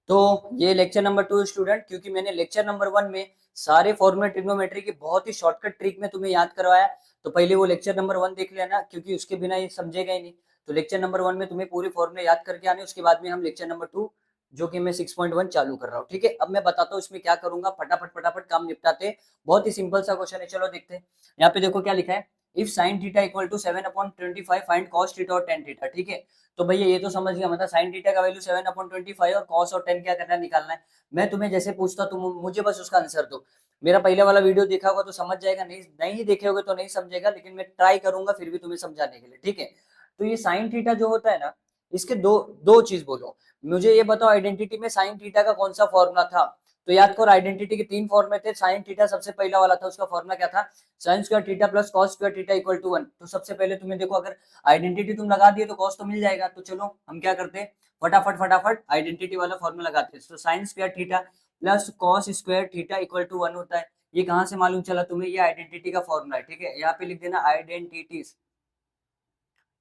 तो ये lecture number 2 student, क्योंकि मैंने लेक्चर नंबर 1 में सारे फॉर्मूला ट्रिग्नोमेट्री की बहुत ही शॉर्टकट ट्रिक में तुम्हें याद करवाया, तो पहले वो लेक्चर नंबर 1 देख लेना, क्योंकि उसके बिना ये समझेगा ही नहीं। तो लेक्चर नंबर 1 में तुम्हें पूरे फॉर्मूले याद करके आने, उसके बाद में हम लेक्चर नंबर 2 जो कि मैं 6.1 चालू कर रहा हूँ। ठीक है, अब मैं बताता हूँ इसमें क्या करूंगा, फटाफट फटाफट काम निपटाते। बहुत ही सिंपल सा क्वेश्चन है, चलो देखते हैं। यहाँ पे देखो क्या लिखा है, if sine theta equal to 7/25 find cos theta और टेन थीटा। ठीक है, तो भैया ये तो समझ गया, मतलब साइन थीटा का वैल्यू 7/25 और कॉस और टेन क्या करना है, निकालना है। मैं तुम्हें जैसे पूछता तुम मुझे बस उसका आंसर दो। मेरा पहले वाला वीडियो देखा होगा तो समझ जाएगा, नहीं नहीं देखे होगे तो नहीं समझेगा, लेकिन मैं ट्राई करूंगा फिर भी तुम्हें समझाने के लिए। ठीक है, तो ये साइन थीटा जो होता है ना, इसके दो दो चीज बोलो। मुझे ये बताओ, आइडेंटिटी में साइन थीटा का कौन सा फॉर्मूला था। तो याद करो, आइडेंटिटी के 3 फॉर्मूले थे। साइन थीटा सबसे पहला वाला था, उसका फॉर्मूला क्या था, sine square theta plus cos square theta equal to 1। तो सबसे पहले तुम्हें देखो, अगर आइडेंटिटी तुम लगा दिए तो कॉस तो मिल जाएगा। तो चलो हम क्या करते हैं, फटाफट फटाफट आइडेंटिटी वाला फॉर्मूला लगाते हैं। तो sine square theta plus cos square theta equal to 1 होता है। ये कहां से मालूम चला तुम्हें, ये आइडेंटिटी का फॉर्मूला है। ठीक है, यहाँ पे लिख देना आइडेंटिटीज।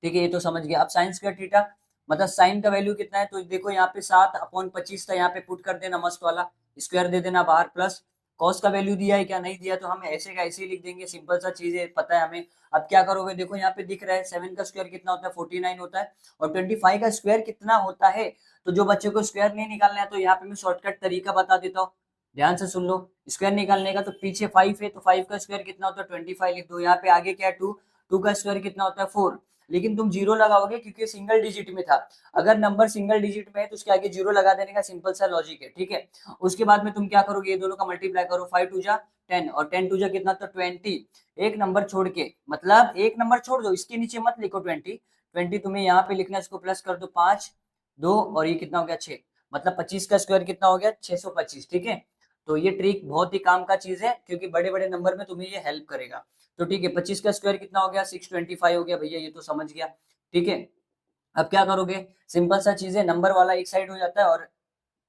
ठीक है, ये तो समझ गया। अब साइन स्क्वायर थीटा मतलब साइन का वैल्यू कितना है, तो देखो यहाँ पे 7/25 था, यहाँ पे पुट कर देना मस्त वाला, स्क्वायर दे देना बाहर, प्लस कॉस का वैल्यू दिया है क्या, नहीं दिया, तो हम ऐसे का ऐसे ही लिख देंगे। सिंपल सा चीज है, पता है हमें। अब क्या करोगे, देखो यहाँ पे दिख रहा है 7 का स्क्वायर कितना होता है, 49 होता है, और 25 का स्क्वायर कितना होता है। तो जो बच्चों को स्क्वायर नहीं निकालना है, तो यहाँ पे मैं शॉर्टकट तरीका बता देता हूँ, ध्यान से सुन लो। स्क्वायर निकालने का, तो पीछे 5 है, तो 5 का स्क्वायर कितना होता है, 25 लिख दो। यहाँ पे आगे क्या है, 2, 2 का स्क्वायर कितना होता है, 4। लेकिन तुम जीरो लगाओगे क्योंकि सिंगल डिजिट में था। अगर नंबर सिंगल डिजिट में है तो उसके आगे जीरो लगा देने का सिंपल सा लॉजिक है। ठीक है, उसके बाद में तुम क्या करोगे, ये दोनों का मल्टीप्लाई करो, 5 टू जा 10 और 10 टू जा कितना, तो 20। एक नंबर छोड़ के, मतलब एक नंबर छोड़ दो, इसके नीचे मत लिखो 20। 20 तुम्हें यहाँ पे लिखना है, इसको प्लस कर दो, 5 2 और ये कितना हो गया, 6। मतलब 25 का स्क्वायर कितना हो गया, 625। ठीक है, तो ये ट्रिक बहुत ही काम का चीज है, क्योंकि बड़े बड़े नंबर में तुम्हें ये हेल्प करेगा। तो ठीक है, 25 का स्क्वायर कितना हो गया, 625 हो गया भैया, ये तो समझ गया। ठीक है, अब क्या करोगे, सिंपल सा चीज है, नंबर वाला एक साइड हो जाता है और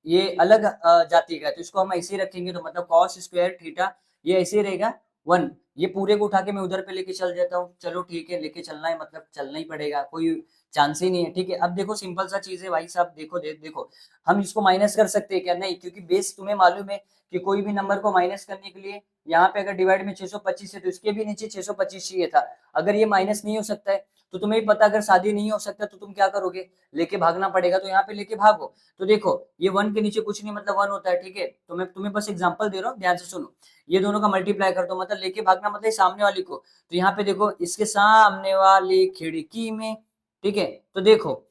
ये अलग जाति का है, तो इसको हम ऐसे ही रखेंगे। तो मतलब कॉस स्क्वायर थीटा ये ऐसे ही रहेगा 1। ये पूरे को उठा के मैं उधर पे लेके चल जाता हूँ। चलो ठीक है, लेके चलना है मतलब चलना ही पड़ेगा, कोई चांस ही नहीं है। ठीक है, अब देखो सिंपल सा चीज है भाई साहब, देखो देखो, हम इसको माइनस कर सकते हैं क्या, नहीं, क्योंकि बेस तुम्हें मालूम है कि कोई भी नंबर को माइनस करने के लिए यहाँ पे अगर डिवाइड में 625 है तो इसके भी नीचे 625 चाहिए था। अगर ये माइनस नहीं हो सकता है तो तुम्हें ही पता, अगर शादी नहीं हो सकता तो तुम क्या करोगे, लेके भागना पड़ेगा। तो यहाँ पे लेके भागो। तो देखो ये 1 के नीचे कुछ नहीं, मतलब 1 होता है। ठीक है, तो मैं तुम्हें बस एग्जांपल दे रहा हूँ, ध्यान से सुनो। ये दोनों का मल्टीप्लाई कर दो, मतलब लेके भागना मतलब सामने वाली को। तो यहाँ पे देखो, इसके सामने वाली खिड़की में। ठीक है, तो देखो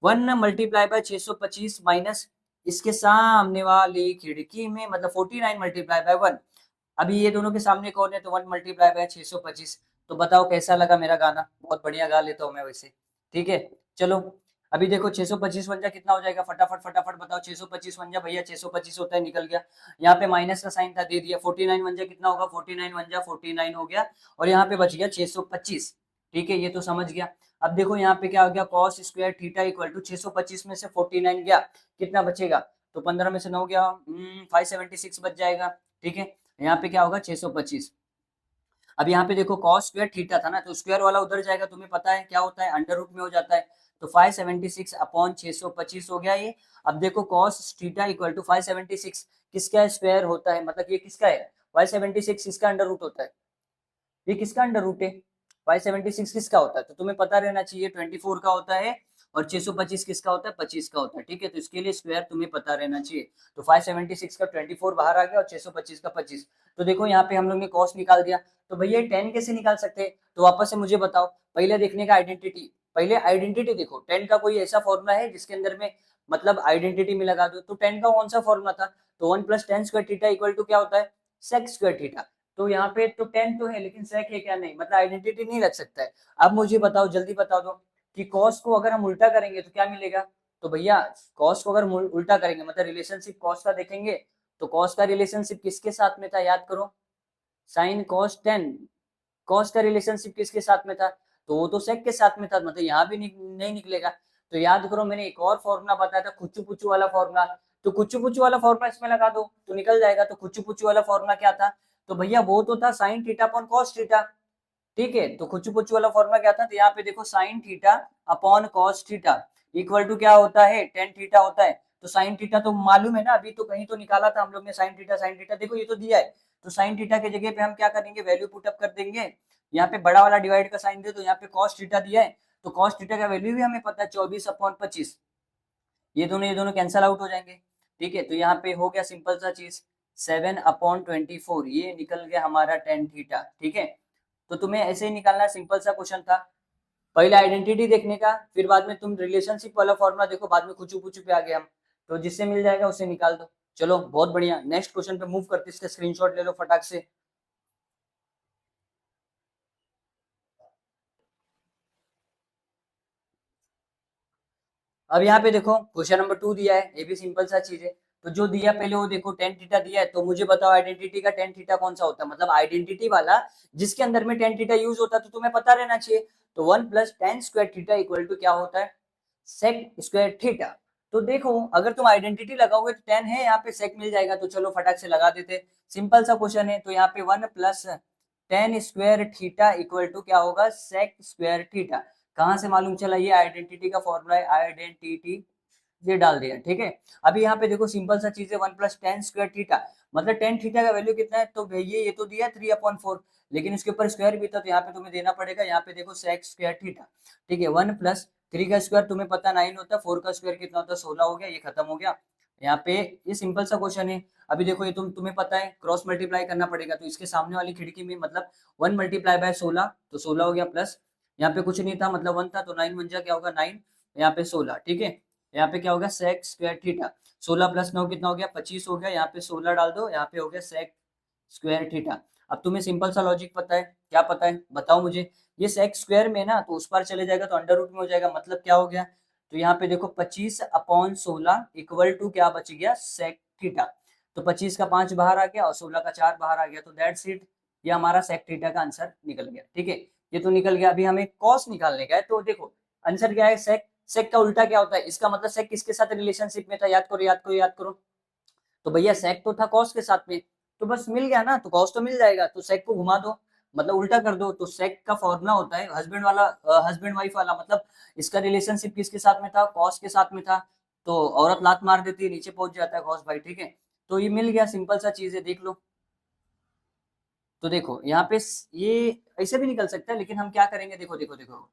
1 मल्टीप्लाई बाय 625 माइनस इसके सामने वाली खिड़की में, मतलब 49 मल्टीप्लाई बाय 1। अभी ये दोनों के सामने कौन है, तो 1 मल्टीप्लाई बाय 625। तो बताओ कैसा लगा मेरा गाना, बहुत बढ़िया गा लेता हूँ मैं वैसे। ठीक है, चलो अभी देखो 625 वन जा कितना हो जाएगा, फटाफट फटाफट बताओ। 625 वन जा भैया 625 होता है, निकल गया। यहाँ पे माइनस का साइन था, दे दिया। 49 वन जा कितना होगा, 49 वन जा 49 हो गया, और यहाँ पे बच गया 625। ठीक है, ये तो समझ गया। अब देखो यहाँ पे क्या हो गया, cos square theta equal to 625 में से 49 गया, कितना बचेगा, तो 15 में से 9 गया, 576 बच जाएगा। ठीक है, यहाँ पे क्या होगा, 625। अब यहाँ पे देखो कॉस स्क्वायर थीटा था ना, तो स्क्वायर वाला उधर जाएगा, तुम्हें पता है क्या होता है, अंडर रूट में हो जाता है। तो 576 अपॉन 625 हो गया ये। अब देखो कॉस थीटा इक्वल टू 576 किसका स्क्वायर होता है, मतलब ये किसका है, 576 इसका अंडर रूट होता है। ये किसका अंडर रूट है, 576 किसका होता है, तो तुम्हें पता रहना चाहिए 24 का होता है, और 625 किसका होता है, 25 का होता है। ठीक है, तो इसके लिए स्क्वायर तुम्हें पता रहना चाहिए। तो 576 का 24 बाहर आ गया और 625 का 25। तो देखो यहाँ पे हम लोग ने कॉस निकाल दिया। तो भैया 10 कैसे निकाल सकते हैं, तो वापस से मुझे बताओ, पहले देखने का आइडेंटिटी। पहले आइडेंटिटी देखो, 10 का कोई ऐसा फॉर्मूला है जिसके अंदर में मतलब आइडेंटिटी में लगा दो। तो 10 का कौन सा फॉर्मूला था, तो 1 plus tan square theta equal to क्या होता है, सेक स्क्वायर थीटा। तो यहाँ पे तो 10 तो है, लेकिन सेक है क्या, नहीं, मतलब आइडेंटिटी नहीं रख सकता है। अब मुझे बताओ, जल्दी बता दो कि कॉस को अगर हम उल्टा करेंगे तो क्या मिलेगा। तो भैया कॉस को अगर उल्टा करेंगे, मतलब रिलेशनशिप कॉस का देखेंगे, तो कॉस का रिलेशनशिप किसके साथ में था, याद करो, साइन कॉस 10। कॉस का रिलेशनशिप किसके साथ में था, तो वो तो सेक के साथ में था, मतलब यहाँ भी नहीं निकलेगा। तो याद करो, मैंने एक और फॉर्मूला बताया था, कुच्चू पुच्चू वाला फॉर्मूला। तो कुच्चू पुच्चू वाला फॉर्मूला इसमें लगा दो तो निकल जाएगा। तो कुच्चू पुच्चू वाला फॉर्मूला क्या था, तो भैया वो तो था sign theta upon cos theta. ठीक है, तो कुच्चू पुच्चू वाला फॉर्मूला क्या था, तो यहाँ पे देखो sine theta upon cos theta equal to क्या होता है, टेन थीटा होता है। तो साइन थीटा तो मालूम है ना, अभी तो कहीं तो निकाला था हम लोग ने साइन थीटा देखो ये तो दिया है, तो साइन थीटा की जगह पे हम क्या करेंगे, वैल्यू पुटअप कर देंगे। यहाँ पे बड़ा वाला डिवाइड का साइन दे, तो यहाँ पे कॉस थीटा दिया है, तो कॉस थीटा का वैल्यू भी हमें पता है 24/25, ये दोनों कैंसल आउट हो जाएंगे। ठीक है, तो यहाँ पे हो गया सिंपल सा चीज 7/24, ये निकल गया हमारा टेन थीटा। ठीक है, तो तुम्हें ऐसे ही निकालना, सिंपल सा क्वेश्चन था। पहले आइडेंटिटी देखने का, फिर बाद में तुम रिलेशनशिप वाला फॉर्मूला देखो, बाद में कुछ कुछ पे आ गए हम, तो जिससे मिल जाएगा उसे निकाल दो। चलो बहुत बढ़िया, नेक्स्ट क्वेश्चन पे मूव करते, इसका स्क्रीनशॉट ले लो फटाक से। अब यहाँ पे देखो क्वेश्चन नंबर 2 दिया है, ये भी सिंपल सा चीज है। तो जो दिया पहले वो देखो टेन थीटा दिया है, तो मुझे बताओ आइडेंटिटी का टेन थीटा कौन सा होता है, मतलब आइडेंटिटी वाला जिसके अंदर में टेन थीटा यूज होता है, तो तुम्हें पता रहना चाहिए। तो 1 + tan² थीटा इक्वल टू क्या होता है, sec² थीटा। तो देखो अगर तुम आइडेंटिटी लगाओगे तो टेन है, यहाँ पे सेक मिल जाएगा, तो चलो फटाक से लगा देते, सिंपल सा क्वेश्चन है। तो यहाँ पे 1 + tan² थीटा इक्वल टू क्या होगा, sec² थीटा। कहाँ से मालूम चला, ये आइडेंटिटी का फॉर्मूला है, आइडेंटिटी ये डाल दिया। ठीक है, अभी यहाँ पे देखो सिंपल सा चीज है, 1 + tan² थीटा, मतलब टेन थीटा का वैल्यू कितना है, तो भैया ये तो दिया 3/4, लेकिन इसके ऊपर स्क्वायर भी था, तो यहाँ पे तुम्हें देना पड़ेगा, यहाँ पे देखो sec² थीटा। ठीक है, 1 + 3 का स्क्वायर तुम्हें पता 9 होता है, 4 का स्क्वायर कितना होता है, 16 हो गया, ये खत्म हो गया। यहाँ पे ये सिंपल सा क्वेश्चन है। अभी देखो ये तुम्हें पता है क्रॉस मल्टीप्लाई करना पड़ेगा, तो इसके सामने वाली खिड़की में मतलब 1 × 16, तो 16 हो गया, प्लस यहाँ पे कुछ नहीं था, मतलब 1 था, तो 9 बन जा क्या होगा 9, यहाँ पे 16। ठीक है, यहाँ पे क्या होगा sec² थीटा, 16 + 9 कितना हो गया 25 हो गया, यहाँ पे 16 डाल दो, यहाँ पे हो गया sec² थीटा। अब तुम्हें सिंपल सा लॉजिक पता है, क्या पता है बताओ मुझे, ये sec² में ना, तो उस पार चले जाएगा तो अंडर रूट में हो जाएगा, मतलब क्या हो गया, तो यहाँ पे देखो 25/16 इक्वल टू क्या बच गया, sec थीटा। तो 25 का 5 बाहर आ गया और 16 का 4 बाहर आ गया, तो दैट्स इट, ये हमारा sec थीटा का आंसर निकल गया। ठीक है, ये तो निकल गया, अभी हमें कॉस निकालने का है, तो देखो आंसर क्या है, सेक का उल्टा क्या होता है, इसका मतलब सेक किसके साथ रिलेशनशिप में था, याद करो याद करो याद करो। तो भैया सेक तो था कॉस के साथ में, तो बस मिल गया ना, तो कॉस तो मिल जाएगा, तो सेक को घुमा दो, मतलब उल्टा कर दो, तो सेक का फॉर्मूला होता है हस्बैंड वाला, हस्बैंड वाइफ वाला, मतलब इसका रिलेशनशिप किसके साथ में था, कॉस के साथ में था, तो औरत लात मार देती है, नीचे पहुंच जाता है कॉस भाई। ठीक है, तो ये मिल गया, सिंपल सा चीज है, देख लो। तो देखो यहाँ पे ये ऐसे भी निकल सकता है, लेकिन हम क्या करेंगे, देखो देखो देखो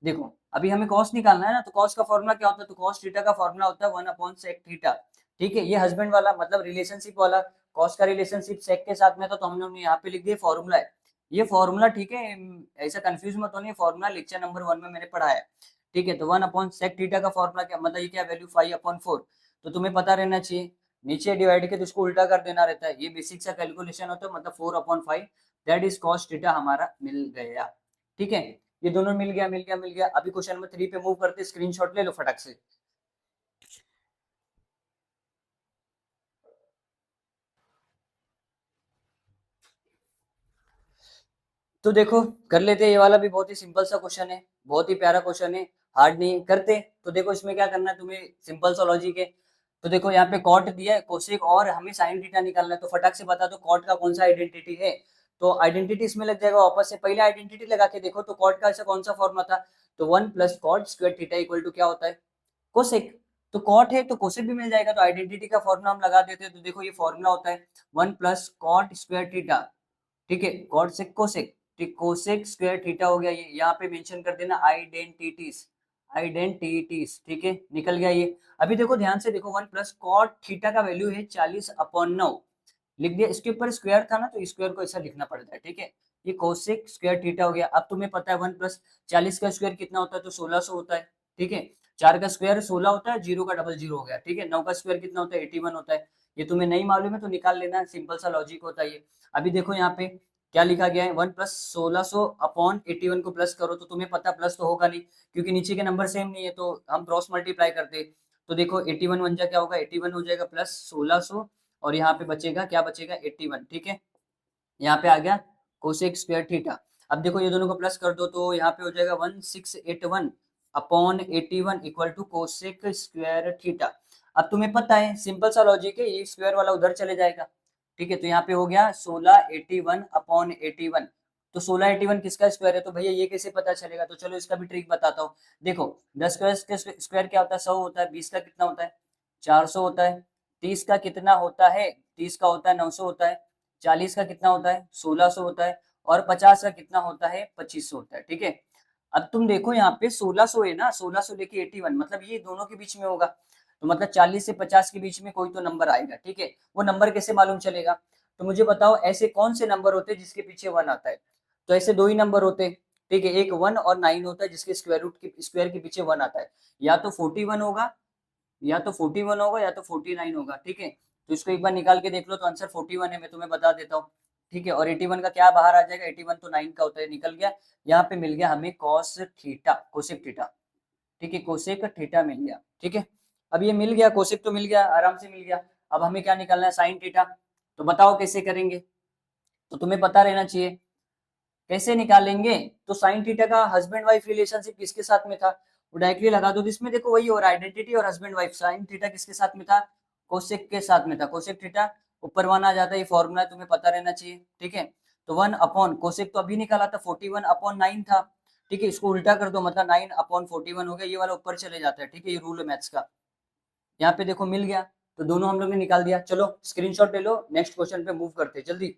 देखो, अभी हमें कॉस निकालना है ना, तो कॉस का फॉर्मूला क्या होता है, तो कॉस थीटा का फॉर्मूला होता है 1/sec थीटा। ठीक है, ये हस्बैंड वाला मतलब रिलेशनशिप वाला, कॉस का रिलेशनशिप सेक के साथ में था, तो हमने यहाँ पे लिख दिया फॉर्मूला है, ये फॉर्मूला। ठीक है, ऐसा कंफ्यूज मत होनी, फॉर्मूला लेक्चर नंबर 1 में मैंने पढ़ाया है। ठीक है, तो 1/sec थीटा का फॉर्मूला क्या, मतलब ये क्या वैल्यू 5/4, तो तुम्हें पता रहना चाहिए, नीचे डिवाइड के तो उसको उल्टा कर देना रहता है, ये बेसिक सा कैलकुलेशन होता है, मतलब 4/5, दैट इज कॉस थीटा हमारा मिल गया। ठीक है, ये दोनों मिल गया मिल गया मिल गया। अभी क्वेश्चन नंबर 3 पे मूव करते, स्क्रीनशॉट ले लो फटाक से। तो देखो कर लेते हैं, ये वाला भी बहुत ही सिंपल सा क्वेश्चन है, बहुत ही प्यारा क्वेश्चन है, हार्ड नहीं करते। तो देखो इसमें क्या करना है तुम्हें, सिंपल सा लॉजिक है। तो देखो यहाँ पे कॉट दिया है, कोसेक, और हमें साइन थीटा निकालना है, तो फटाक से बता दो कॉट का कौन सा आइडेंटिटी है। तो आइडेंटिटी इसमें लग जाएगा वापस से, पहले आइडेंटिटी लगा के देखो, तो कॉट का ऐसा कौन सा फॉर्मूला था, तो 1 + cot² थीटा इक्वल टू क्या होता है, कोसेक। तो कॉट है तो कोसेक भी मिल जाएगा, तो आइडेंटिटी का फॉर्मूला हम लगा देते हैं, तो देखो ये फॉर्मूला होता है 1 + cot² थीटा। ठीक है, कॉट सेक कोसेक, ठीक, कोसेक² थीटा हो गया, ये यहाँ पे मेंशन कर देना आइडेंटिटीज, आइडेंटिटीज। ठीक है, निकल गया ये। अभी देखो ध्यान से देखो, 1 + cot थीटा का वैल्यू है 40/9, लिख दिया, इसके ऊपर स्क्वायर था ना, तो स्क्वायर को ऐसा लिखना पड़ता है। ठीक है, ये कोसेक² थीटा हो गया। अब तुम्हें पता है 1 + 40 का स्क्वायर कितना होता है, तो 1600 होता है। ठीक है, 4 का स्क्वायर 16 होता है, 0 का डबल 0 हो गया। ठीक है, 9 का स्क्वायर कितना होता है, 81 होता है। ये तुम्हें नहीं मालूम है तो निकाल लेना, सिंपल सा लॉजिक होता है ये। अभी देखो यहाँ पे क्या लिखा गया है, 1 + 1600/81 को प्लस करो, तो तुम्हें पता प्लस तो होगा नहीं, क्योंकि नीचे के नंबर सेम नहीं है, तो हम क्रॉस मल्टीप्लाई करते। तो देखो 81 बन जा क्या होगा, 81 हो जाएगा प्लस 1600, और यहाँ पे बचेगा क्या बचेगा 81। ठीक है, यहाँ पे आ गया कोसेक² थीटा। अब देखो ये दोनों को प्लस कर दो, तो यहाँ पे हो जाएगा 1681/81 इक्वल टू कोसेक² थीटा। अब तुम्हें पता है सिंपल सा लॉजिक है, ये स्क्वायर वाला उधर चले जाएगा। ठीक है, तो यहाँ पे हो गया 1681/81, तो 1681 किसका स्क्वायर है, तो भैया ये कैसे पता चलेगा, तो चलो इसका भी ट्रिक बताता हूँ। देखो 10 का स्क्वायर क्या होता है, 100 होता है, 20 का कितना होता है 400 होता है। 30 का कितना होता है? 30 का होता है 900 होता है। 40 का कितना होता है? 1600 होता है। और 50 का कितना होता है? 2500 होता है। ठीक है, अब तुम देखो यहाँ पे 1600 है ना, 1600 लेके 81, मतलब ये दोनों के बीच में होगा, तो मतलब 40 से 50 के बीच में कोई तो नंबर आएगा। ठीक है, वो नंबर कैसे मालूम चलेगा? तो मुझे बताओ ऐसे कौन से नंबर होते हैं जिसके पीछे 1 आता है? तो ऐसे दो ही नंबर होते हैं। ठीक है, एक 1 और 9 होता है जिसके स्क्वायर रूट के स्क्वायर के पीछे 1 आता है। या तो 41 होगा, या तो 41 होगा, या तो 49 होगा। ठीक है, तो इसको एक बार निकाल के देख लो, तो आंसर 41 है, मैं तुम्हें बता देता हूँ। ठीक है, और 81 का क्या बाहर आ जाएगा? 81 तो 9 का होता है, निकल गया। यहाँ पे मिल गया हमें कॉस थीटा, कोसेक थीटा। ठीक है, कोसेक थीटा मिल गया। ठीक है, अब ये मिल गया, कोसेक तो मिल गया, आराम से मिल गया। अब हमें क्या निकालना है? Sine theta. तो बताओ कैसे करेंगे? तो तुम्हें पता रहना चाहिए कैसे निकालेंगे। तो साइन थीटा का हस्बैंड वाइफ रिलेशनशिप किसके साथ में था? वो डायरेक्टली लगा दो, इसमें देखो वही हो रहा है, आइडेंटिटी और हस्बैंड वाइफ। साइन थीटा किसके साथ में था? कोसेक के साथ में था। कोसेक थीटा ऊपर 1 आ जाता है, ये फॉर्मूला तुम्हें पता रहना चाहिए। ठीक है, तो 1 अपॉन कोसेक तो अभी निकाला था, 41 अपॉन 9 था। ठीक है, इसको उल्टा कर दो, मतलब 9 अपॉन 41 हो गया, ये वाला ऊपर चले जाता है। ठीक है, ये रूल है मैथ्स का। यहाँ पे देखो मिल गया, तो दोनों हम लोग ने निकाल दिया। चलो स्क्रीनशॉट ले लो, नेक्स्ट क्वेश्चन पे मूव करते हैं जल्दी।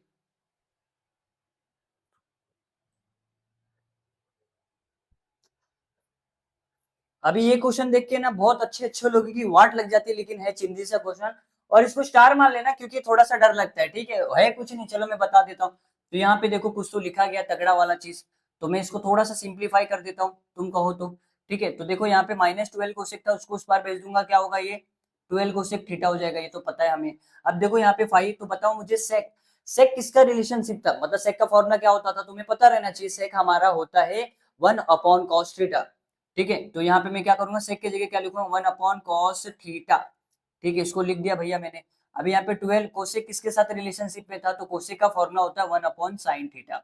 अभी ये क्वेश्चन देख के ना बहुत अच्छे अच्छे लोगों की वाट लग जाती है, लेकिन है चिंदी सा क्वेश्चन। और इसको स्टार मान लेना, क्योंकि थोड़ा सा डर लगता है। ठीक है कुछ नहीं, चलो मैं बता देता हूँ। तो यहाँ पे देखो कुछ तो लिखा गया तगड़ा वाला चीज, तो मैं इसको थोड़ा सा सिंप्लीफाई कर देता हूँ, तुम कहो तो। ठीक है, तो देखो यहाँ पे -12 कोसेक था, उसको उस पार भेज दूंगा, क्या होगा? ये 12 कोसेक थीटा हो जाएगा, ये तो पता है हमें। अब देखो यहाँ पे 5, तो बताओ मुझे सेक, सेक किसका रिलेशनशिप था? मतलब सेक का फॉर्मूला क्या होता था, तुम्हें पता रहना चाहिए। सेक हमारा होता है 1 अपॉन कॉस थीटा। ठीक है, तो यहाँ पे मैं क्या करूंगा? सेक की जगह क्या लिखूंगा? 1 अपॉन कॉस थीटा। ठीक है, इसको लिख दिया भैया मैंने। अभी यहाँ पे 12 कोसेक किसके साथ रिलेशनशिप में था? तो कोसेक का फॉर्मूला होता है 1 अपॉन साइन थीटा।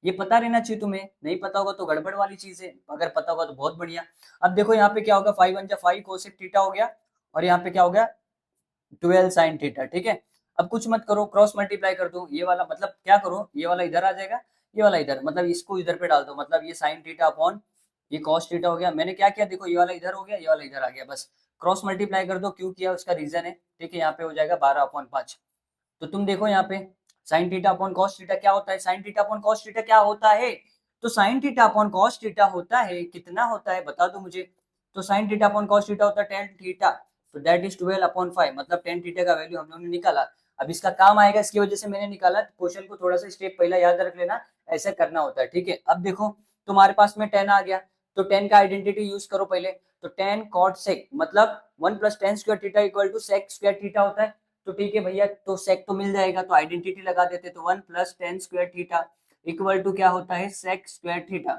ये पता रहना चाहिए तुम्हें, नहीं पता होगा तो गड़बड़ वाली चीज है, अगर पता होगा तो बहुत बढ़िया। अब देखो यहाँ पे क्या होगा? 5 1 5 कोसेक थीटा हो गया, और यहाँ पे क्या हो गया? 12 साइन थीटा। ठीक है, अब कुछ मत करो, क्रॉस मल्टीप्लाई कर दो, ये वाला मतलब क्या करो, ये वाला इधर आ जाएगा, ये वाला इधर, मतलब इसको इधर पे डाल दो, मतलब ये साइन थीटा अपॉन ये कॉस थीटा हो गया। मैंने क्या किया देखो, ये वाला इधर हो गया, ये वाला इधर आ गया, बस क्रॉस मल्टीप्लाई कर दो। क्यों किया उसका रीजन है। ठीक है, यहाँ पे हो जाएगा 12/5। तो तुम देखो यहाँ पे sign theta upon cos theta क्या होता है? Sign theta upon cos theta क्या होता है? तो sign theta upon cos theta होता है, कितना होता है बता दो मुझे। तो sign theta upon cos theta होता है टेन थीटा, तो दैट इज 12/5, मतलब टेन थीटा का वैल्यू हम लोगों ने निकाला। अब इसका काम आएगा, इसकी वजह से मैंने निकाला। क्वेश्चन को थोड़ा सा स्टेप पहला याद रख लेना, ऐसा करना होता है। ठीक है, अब देखो तुम्हारे पास में 10 आ गया, तो 10 का आइडेंटिटी यूज करो पहले। तो 10 कॉट सेक, मतलब 1 + 10 square theta equal to sec square theta होता है। तो ठीक है भैया, तो सेक तो मिल जाएगा, तो आइडेंटिटी लगा देते। तो 1 + 10 स्क्वायर थीटा इक्वल टू क्या होता है? Sec square theta.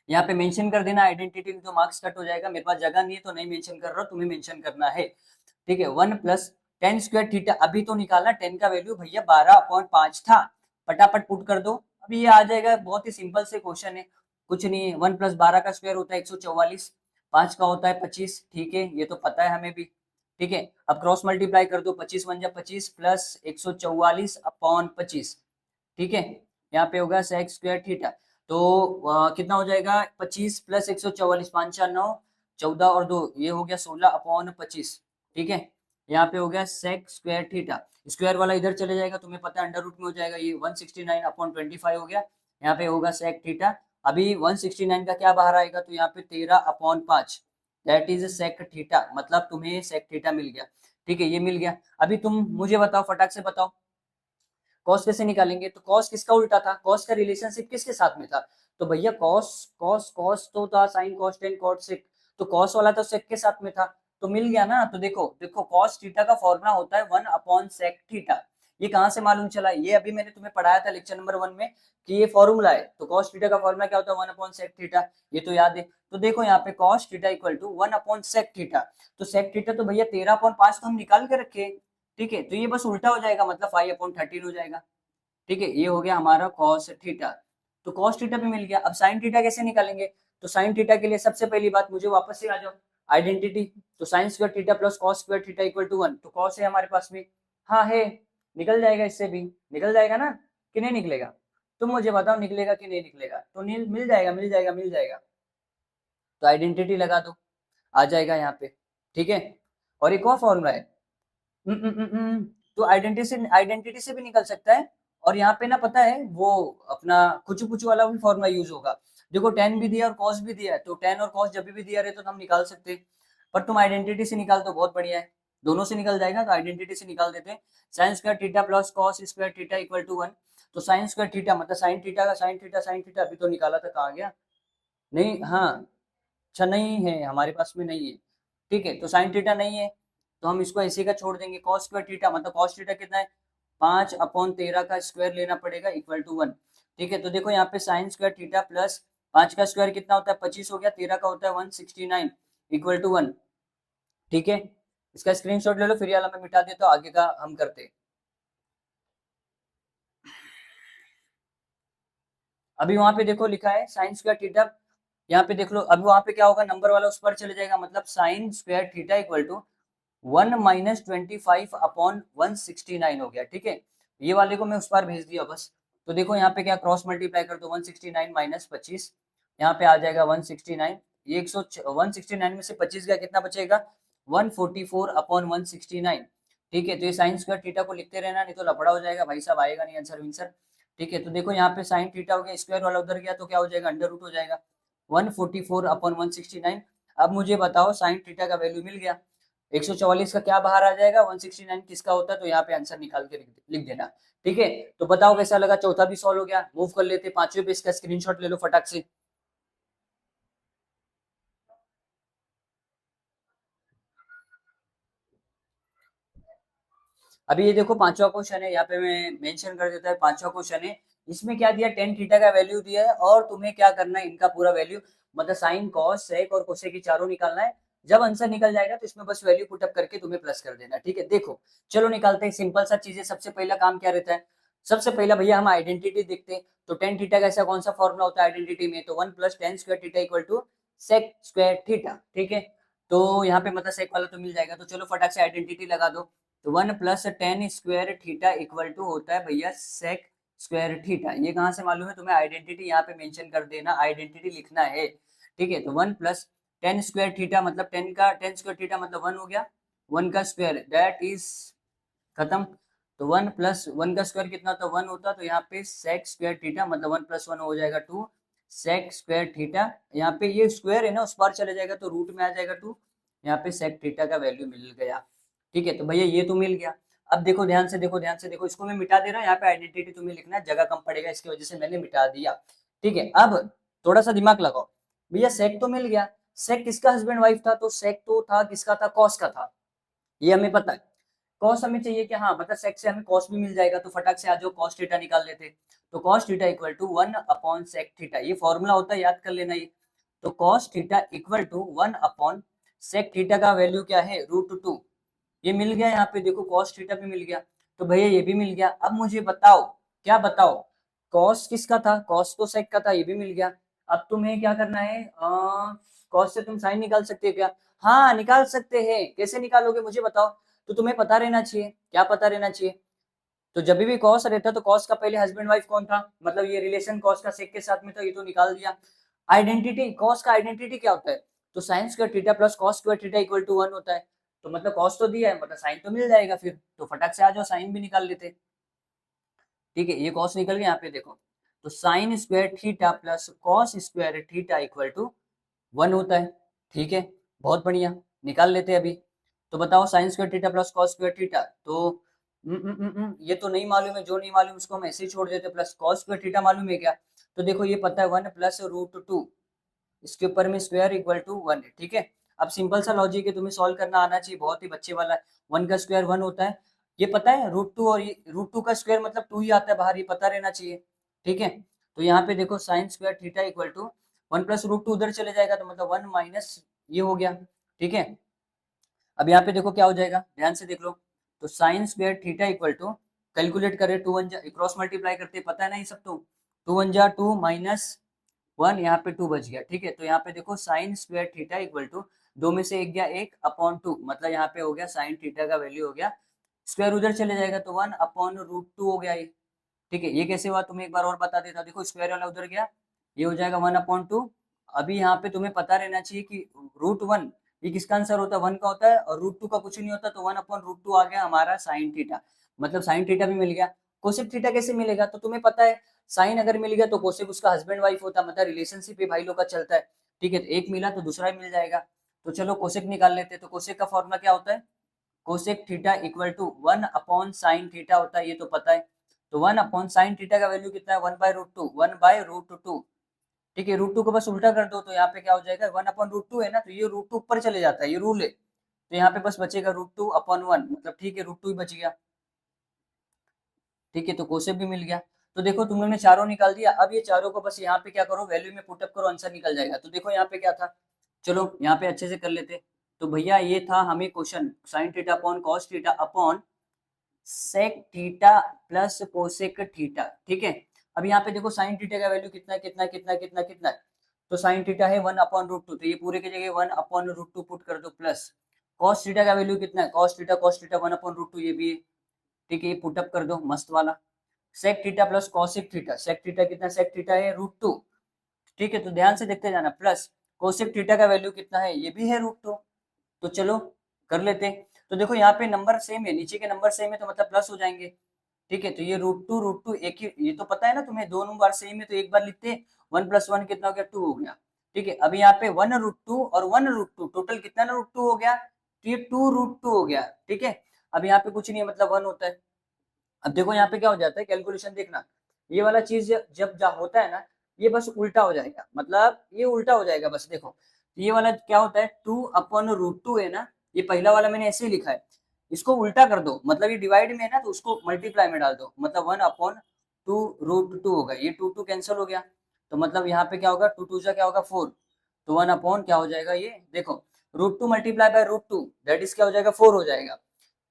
यहाँ पे मेंशन कर देना आइडेंटिटी, तो मार्क्स कट हो जाएगा। मेरे पास जगह नहीं है तो नहीं मेंशन कर रहा हूँ, तुम्हें मेंशन करना है। ठीक है, 1 + 10 स्क्वायर थीटा, अभी तो निकालना 10 का वैल्यू भैया 12/5 था, फटाफट पुट कर दो, अभी ये आ जाएगा। बहुत ही सिंपल से क्वेश्चन है, कुछ नहीं है। 1 + 12 का स्क्वायर होता है 144, 5 का होता है 25। ठीक है, ये तो पता है हमें भी। ठीक है, अब क्रॉस मल्टीप्लाई कर दो, 25 1 जा 25 प्लस 144/25। ठीक है, यहाँ पे होगा सेक स्क्वायर थीटा। तो कितना हो जाएगा? 25 + 144, 5 4 9, 14 और 2, ये हो गया 16/25। ठीक है, यहाँ पे हो गया सेक स्क्वायर थीटा। स्क्वायर वाला इधर चले जाएगा, तुम्हें पता है अंडर रूट में हो जाएगा, ये 169/25 हो गया। यहाँ पे होगा सेक थीटा। अभी 169 का क्या बाहर आएगा? तो यहाँ पे 13/5, दैट इज सेक थीटा, मतलब तुम्हें सेक थीटा मिल गया। ठीक है, ये मिल गया। अभी तुम मुझे बताओ, फटाक से बताओ कॉस कैसे निकालेंगे? तो कॉस किसका उल्टा था? कॉस का रिलेशनशिप किसके साथ में था? तो भैया कॉस कॉस कॉस तो था sine cos tan cot sec, तो कॉस वाला तो सेक के साथ में था, तो मिल गया ना। तो देखो देखो कॉस थीटा का फॉर्मूला होता है 1/sec थीटा। ये कहाँ से मालूम चला? ये अभी मैंने तुम्हें पढ़ाया था लेक्चर नंबर 1 में कि ये फॉर्मूला है। तो कॉस थीटा का फॉर्मूला क्या होता है? 1/sec थीटा, ये तो याद है। तो देखो यहाँ पे cos theta equal to 1/sec theta, तो सेक थीटा तो भैया 13/5 तो हम निकाल के रखे। ठीक है, तो ये बस उल्टा हो जाएगा, मतलब 5/13 हो जाएगा। ठीक है, ये हो गया हमारा cos थीटा। तो cos थीटा भी मिल गया। अब sin थीटा कैसे निकालेंगे? तो sin थीटा के लिए सबसे पहली बात, मुझे वापस से आ जाओ आइडेंटिटी। तो sin square theta plus cos square theta equal to 1, तो cos है हमारे पास में, हाँ है, निकल जाएगा, इससे भी निकल जाएगा ना, कि नहीं निकलेगा? तुम मुझे बताओ निकलेगा कि नहीं निकलेगा? तो मिल जाएगा, मिल जाएगा, मिल जाएगा। तो आइडेंटिटी लगा दो, आ जाएगा यहाँ पे। ठीक है, और एक और फॉर्मूला है, तो आइडेंटिटी से भी निकल सकता है। और यहाँ पे ना पता है वो अपना कुछ कुछ वाला भी फॉर्मूला यूज होगा। देखो टेन भी दिया और कॉस भी दिया है, तो टेन और कॉस जब भी दिया रहे तो हम निकाल सकते हैं। पर तुम आइडेंटिटी से निकाल तो बहुत बढ़िया है, दोनों से निकल जाएगा, तो आइडेंटिटी से निकाल देते हैं। Sine square theta plus cos square theta equal to 1। तो साइन स्क्वायर थीटा मतलब साइन थीटा का साइन थीटा अभी तो निकाला था, कहाँ गया? नहीं, हाँ, अच्छा नहीं है हमारे पास में, नहीं है। ठीक है, तो साइन थीटा नहीं है, तो हम इसको ऐसे का छोड़ देंगे। कॉस स्क्वायर थीटा मतलब कॉस थीटा कितना है, 5/13 का स्क्वायर लेना पड़ेगा इक्वल टू 1। ठीक है, तो देखो यहाँ पे साइन स्क्वायर थीटा प्लस 5 का स्क्वायर कितना होता है, 25 हो गया, 13 का होता है 169 इक्वल टू 1। ठीक है, इसका स्क्रीनशॉट ले लो, फिर ये वाला मैं मिटा देता हूँ, आगे का हम करते हैं। अभी वहां पे देखो लिखा है साइन स्क्वायर थीटा, यहाँ पे देख लो, अभी वहां पे क्या होगा, नंबर वाला उस पर चले जाएगा, मतलब sine square theta equal to 1 - 25/169 हो गया। ठीक है, ये वाले को मैं उस पर भेज दिया बस। तो देखो यहाँ पे क्या, क्रॉस मल्टीप्लाई कर दो, 169 - 25, यहाँ पे आ जाएगा 169। ये 169 में से 25 गया, कितना बचेगा, 144/169। ठीक है, तो ये साइन स्क्वायर थीटा को लिखते रहना, नहीं तो लफड़ा हो जाएगा भाई साहब, आएगा नहीं आंसर विंसर। ठीक है, तो देखो यहाँ पे साइन थीटा हो गया, स्क्वायर वाला उधर गया तो क्या हो जाएगा, अंडर रूट हो जाएगा, 144/169। अब मुझे बताओ साइन थीटा का वैल्यू मिल गया, 144 का क्या बाहर आ जाएगा, 169 किसका होता है, तो यहाँ पे आंसर निकाल के लिख देना। ठीक है, तो बताओ कैसा लगा, चौथा भी सॉल्व हो गया। मूव कर लेते, पांचवें पे इसका स्क्रीनशॉट ले लो फटाक से। अभी ये देखो पांचवा क्वेश्चन है, यहाँ पे मैं मेंशन कर देता है, पांचवा क्वेश्चन है। इसमें क्या दिया, टेन थीटा का वैल्यू दिया है, और तुम्हें क्या करना है, इनका पूरा वैल्यू मतलब साइन कॉस सेक और कोसेक की चारों निकालना है। जब आंसर निकल जाएगा तो इसमें बस वैल्यू पुटअप करके तुम्हें प्लस कर देना। ठीक है, देखो चलो निकालते हैं, सिंपल सा चीजें। सबसे पहला काम क्या रहता है, सबसे पहला भैया हम आइडेंटिटी देखते हैं। तो टेन थीटा का ऐसा कौन सा फॉर्मूला होता है आइडेंटिटी में, तो 1 + tan² theta equal to sec square theta. ठीक है, तो यहाँ पे मतलब सेक वाला तो मिल जाएगा, तो चलो फटाक से आइडेंटिटी लगा दो। तो 1 + tan² थीटा इक्वल टू होता है भैया सेक स्क्वायर थीटा। ये कहाँ से मालूम है तुम्हें, आइडेंटिटी यहाँ पे मेंशन कर देना, आइडेंटिटी लिखना है। ठीक है, तो 1 + tan² थीटा मतलब tan² थीटा मतलब 1 हो गया, 1 का स्क्वायर दैट इज खत्म। तो 1 + 1 का स्क्वायर कितना होता है, 1 होता, तो यहाँ पे सेक स्क्वायर थीटा मतलब 1 + 1 हो जाएगा 2 सेक स्क्वायर थीटा। यहाँ पे ये स्क्वायर है ना, उस पर चले जाएगा तो रूट में आ जाएगा 2। यहाँ पे सेक थीटा का वैल्यू मिल गया। ठीक है, तो भैया ये तो मिल गया। अब देखो ध्यान से देखो, ध्यान से देखो, इसको मैं मिटा दे रहा हूँ, यहाँ पे आइडेंटिटी तुम्हें लिखना है, जगह कम पड़ेगा इसकी वजह से मैंने मिटा दिया। ठीक है, अब थोड़ा सा दिमाग लगाओ, भैया सेक तो मिल गया, सेक किसका हस्बैंड वाइफ था, तो सेक तो था किसका था, कॉस का था, ये हमें पता है। कॉस हमें चाहिए कि हाँ मतलब सेक से हमें कॉस भी मिल जाएगा, तो फटाक से आ जाओ कॉस थीटा निकाल लेते। तो cos theta equal to 1/sec theta, ये फॉर्मूला होता है, याद कर लेना ये। तो cos theta equal to 1/sec theta का वैल्यू क्या है, √2। ये मिल गया, यहाँ पे देखो कॉस थीटा भी मिल गया, तो भैया ये भी मिल गया। अब मुझे बताओ, क्या बताओ, कॉस किसका था, कॉस तो सेक का था, ये भी मिल गया। अब तुम्हें क्या करना है, कॉस से तुम साइन निकाल सकते हो क्या, हाँ निकाल सकते हैं, कैसे निकालोगे मुझे बताओ। तो तुम्हें पता रहना चाहिए, क्या पता रहना चाहिए, तो जब भी कॉस रहता तो कॉस का पहले हस्बैंड वाइफ कौन था, मतलब ये रिलेशन कॉस का सेक के साथ में था, ये तो निकाल दिया। आइडेंटिटी, कॉस का आइडेंटिटी क्या होता है, तो sine square theta plus cos square theta equal to 1 होता है। तो मतलब कॉस तो दिया है, मतलब साइन तो मिल जाएगा फिर, तो फटाक से आ जाओ साइन भी निकाल लेते। ठीक है, ये कॉस निकल गया, यहाँ पे देखो, तो sine square theta plus cos square theta equal to 1 होता है। ठीक है, बहुत बढ़िया, निकाल लेते हैं अभी। तो बताओ sign square theta plus cos square theta, तो ये तो नहीं मालूम है, जो नहीं मालूम उसको हम ऐसे ही छोड़ देते, प्लस कॉस स्क्वायर थीटा मालूम है क्या, तो देखो ये पता है 1 + √2, इसके ऊपर में स्क्वायर इक्वल टू 1 है। ठीक है, अब सिंपल सा लॉजिक है, तुम्हें सॉल्व करना आना चाहिए, बहुत ही बच्चे वाला है। 1 का स्क्वायर 1 होता है, ये पता है √2, और ये √2 का स्क्वायर मतलब 2 ही आता है बाहर, ये पता रहना चाहिए। ठीक है, तो यहाँ पे देखो sine square theta equal to 1 + √2 उधर चले जाएगा, तो मतलब 1 माइनस ये हो गया। ठीक है, अब यहाँ पे देखो क्या हो जाएगा, ध्यान से देख लो। तो sine square theta equal to, calculate करें, 2 1 क्रॉस मल्टीप्लाई करते पता है ना ये सब, तो 2 1 जा 2 माइनस 1, यहाँ पे 2 बच गया। ठीक है, तो यहाँ पे देखो sine square theta equal to, दो में से एक गया 1/2, मतलब यहाँ पे हो गया साइन थीटा का वैल्यू हो गया, स्क्वायर उधर चले जाएगा तो 1/√2 हो गया ये। ठीक है, ये कैसे हुआ तुम्हें एक बार और बता देता, देखो स्क्वायर वाला उधर गया, ये हो जाएगा 1/2। अभी यहाँ पे तुम्हें पता रहना चाहिए कि √1 ये किसका आंसर होता है, 1 का होता है, और √2 का कुछ नहीं होता, तो 1/√2 आ गया हमारा साइन थीटा, मतलब साइन थीटा भी मिल गया। कोसेक थीटा कैसे मिलेगा, तो तुम्हें पता है साइन अगर मिल गया तो कोसेक उसका हस्बैंड वाइफ होता, मतलब रिलेशनशिप ही भाई लोग का चलता है, ठीक है। तो एक मिला तो दूसरा भी मिल जाएगा। तो चलो कोसेक निकाल लेते हैं। तो कोसेक का फॉर्मूला क्या होता है, cosec theta equal to 1/sin theta होता है, ये तो पता है। तो 1/sin थीटा का वैल्यू कितना है, 1/√2, 1/√2, ठीक है। √2 को बस उल्टा कर दो, तो यहाँ पे क्या हो जाएगा, 1/√2 है ना, तो ये √2 ऊपर चले जाता है, ये रूल है। तो यहाँ पे बस बचेगा √2/1, मतलब ठीक है, √2 ही बच गया, ठीक है। तो कोसेक भी मिल गया। तो देखो तुम लोगों ने चारों निकाल दिया। अब ये चारों को बस यहाँ पे क्या करो, वैल्यू में पुटअप करो, आंसर निकल जाएगा। तो देखो यहाँ पे क्या था, चलो यहाँ पे अच्छे से कर लेते। तो भैया ये था हमें question, sine theta upon cos theta upon sec theta plus cosec theta, ठीक है। अब यहाँ पे देखो साइन थीटा का वैल्यू कितना कितना कितना कितना कितना है, तो साइन थीटा है 1/√2, तो ये पूरे की जगह 1/√2 पुट कर दो, प्लस कॉस थीटा का वैल्यू कितना है, कॉस थीटा 1/√2, ये भी है, ठीक है, ये पुटअप कर दो मस्त वाला। Sec theta plus cosec theta, sec theta कितना, सेक थीटा है √2, ठीक है। तो ध्यान से देखते जाना, प्लस कोसेक थीटा का वैल्यू कितना है, ये भी है √2। तो चलो कर लेते हैं। तो देखो यहाँ पे नंबर सेम है, नीचे के नंबर सेम है, तो मतलब प्लस हो जाएंगे, ठीक है। तो ये √2 एक ही, ये तो पता है ना तुम्हें, दोनों बार सेम है तो एक बार लिखते हैं, 1 + 1 कितना हो गया, 2 हो गया, ठीक है। अब यहाँ पे 1√2 और 1√2 टोटल कितना ना √2 हो गया, तो ये 2√2 हो गया, ठीक है। अब यहाँ पे कुछ नहीं है, मतलब 1 होता है। अब देखो यहाँ पे क्या हो जाता है, कैलकुलेशन देखना, ये वाला चीज जब जा होता है ना, ये बस उल्टा हो जाएगा, मतलब ये उल्टा हो जाएगा बस। देखो ये वाला क्या होता है, 2/√2 है ना, ये पहला वाला मैंने ऐसे ही लिखा है, इसको उल्टा कर दो, मतलब ये डिवाइड में है ना, तो उसको मल्टीप्लाई में डाल दो, मतलब 1/2√2 होगा, ये 2 2 कैंसिल हो गया, तो मतलब यहाँ पे क्या होगा, 2 2 क्या होगा 4, तो 1 अपॉन क्या हो जाएगा, ये देखो √2 मल्टीप्लाई बाय √2 दैट इज क्या हो जाएगा, 4 हो जाएगा।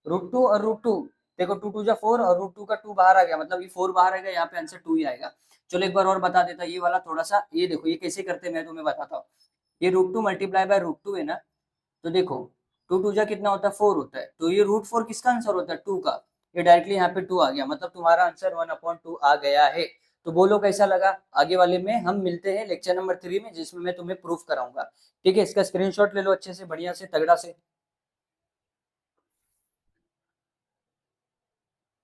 √2 और √2, देखो 2 2 4 और √2 का 2 बाहर आ गया, मतलब ये 4 बाहर आएगा, यहाँ पे आंसर 2 ही आएगा। चलो एक बार और बता देता, ये वाला थोड़ा सा, ये देखो ये कैसे करते हैं मैं तुम्हें बताता हूँ। ये √2 मल्टीप्लाई बाय √2 है ना, तो देखो 2 2 जा कितना होता है, 4 होता है, तो ये √4 किसका आंसर होता है, 2 का, ये डायरेक्टली यहाँ पे 2 आ गया, मतलब तुम्हारा आंसर 1/2 आ गया है। तो बोलो कैसा लगा, आगे वाले में हम मिलते हैं लेक्चर नंबर 3 में, जिसमें मैं तुम्हें प्रूफ कराऊंगा, ठीक है। इसका स्क्रीनशॉट ले लो अच्छे से, बढ़िया से, तगड़ा से।